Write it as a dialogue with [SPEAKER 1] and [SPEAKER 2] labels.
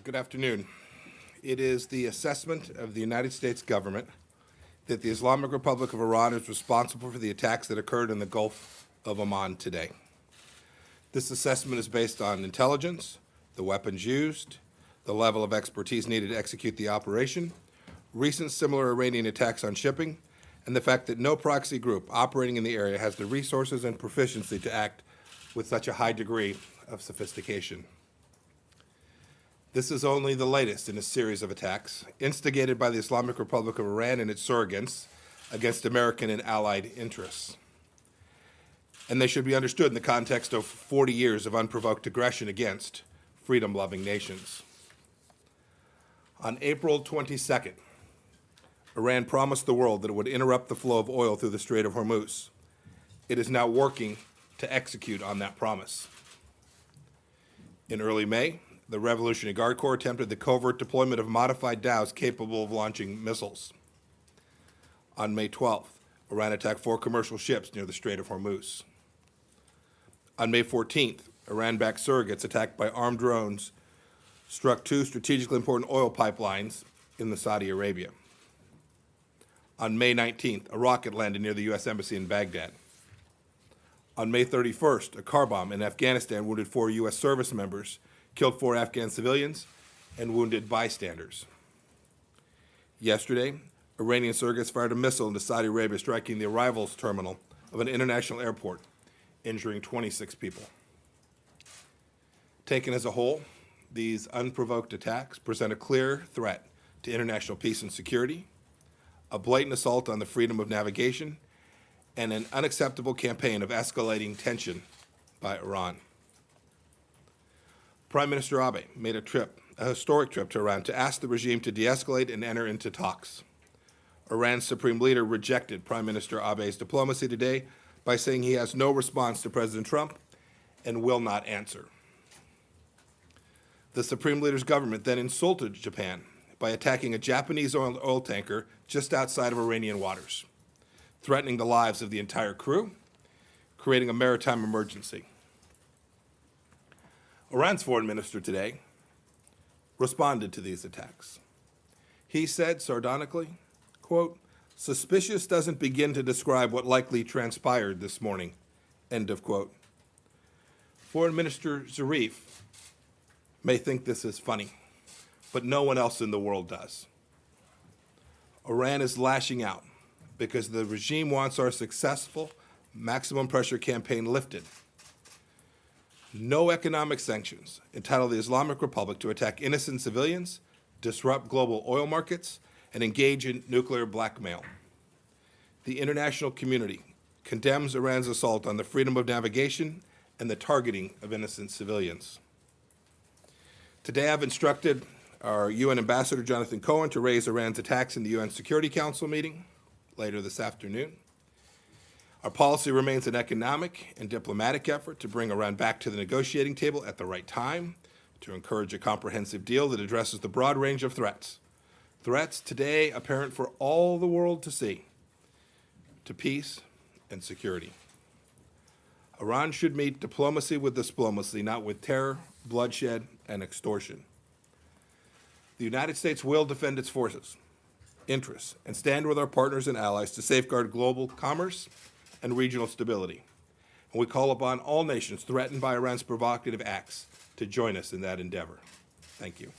[SPEAKER 1] Good afternoon. It is the assessment of the United States government that the Islamic Republic of Iran is responsible for the attacks that occurred in the Gulf of Oman today. This assessment is based on intelligence, the weapons used, the level of expertise needed to execute the operation, recent similar Iranian attacks on shipping, and the fact that no proxy group operating in the area has the resources and proficiency to act with such a high degree of sophistication. This is only the latest in a series of attacks instigated by the Islamic Republic of Iran and its surrogates against American and allied interests. And they should be understood in the context of 40 years of unprovoked aggression against freedom-loving nations. On April 22nd, Iran promised the world that it would interrupt the flow of oil through the Strait of Hormuz. It is now working to execute on that promise. In early May, the Revolutionary Guard Corps attempted the covert deployment of modified dhows capable of launching missiles. On May 12th, Iran attacked 4 commercial ships near the Strait of Hormuz. On May 14th, Iran-backed surrogates attacked by armed drones struck 2 strategically important oil pipelines in Saudi Arabia. On May 19th, a rocket landed near the U.S. Embassy in Baghdad. On May 31st, a car bomb in Afghanistan wounded 4 U.S. service members, killed 4 Afghan civilians, and wounded bystanders. Yesterday, Iranian surrogates fired a missile into Saudi Arabia, striking the arrivals terminal of an international airport, injuring 26 people. Taken as a whole, these unprovoked attacks present a clear threat to international peace and security, a blatant assault on the freedom of navigation, and an unacceptable campaign of escalating tension by Iran. Prime Minister Abe made a historic trip to Iran to ask the regime to de-escalate and enter into talks. Iran's supreme leader rejected Prime Minister Abe's diplomacy today by saying he has no response to President Trump and will not answer. The supreme leader's government then insulted Japan by attacking a Japanese oil tanker just outside of Iranian waters, threatening the lives of the entire crew, creating a maritime emergency. Iran's foreign minister today responded to these attacks. He said sardonically, quote, "Suspicious doesn't begin to describe what likely transpired this morning," end of quote. Foreign Minister Zarif may think this is funny, but no one else in the world does. Iran is lashing out because the regime wants our successful maximum pressure campaign lifted. No economic sanctions entitle the Islamic Republic to attack innocent civilians, disrupt global oil markets, and engage in nuclear blackmail. The international community condemns Iran's assault on the freedom of navigation and the targeting of innocent civilians. Today I've instructed our UN Ambassador Jonathan Cohen to raise Iran's attacks in the UN Security Council meeting later this afternoon. Our policy remains an economic and diplomatic effort to bring Iran back to the negotiating table at the right time, to encourage a comprehensive deal that addresses the broad range of threats. Threats today apparent for all the world to see, to peace and security. Iran should meet diplomacy with diplomacy, not with terror, bloodshed, and extortion. The United States will defend its forces, interests, and stand with our partners and allies to safeguard global commerce and regional stability. And we call upon all nations threatened by Iran's provocative acts to join us in that endeavor. Thank you.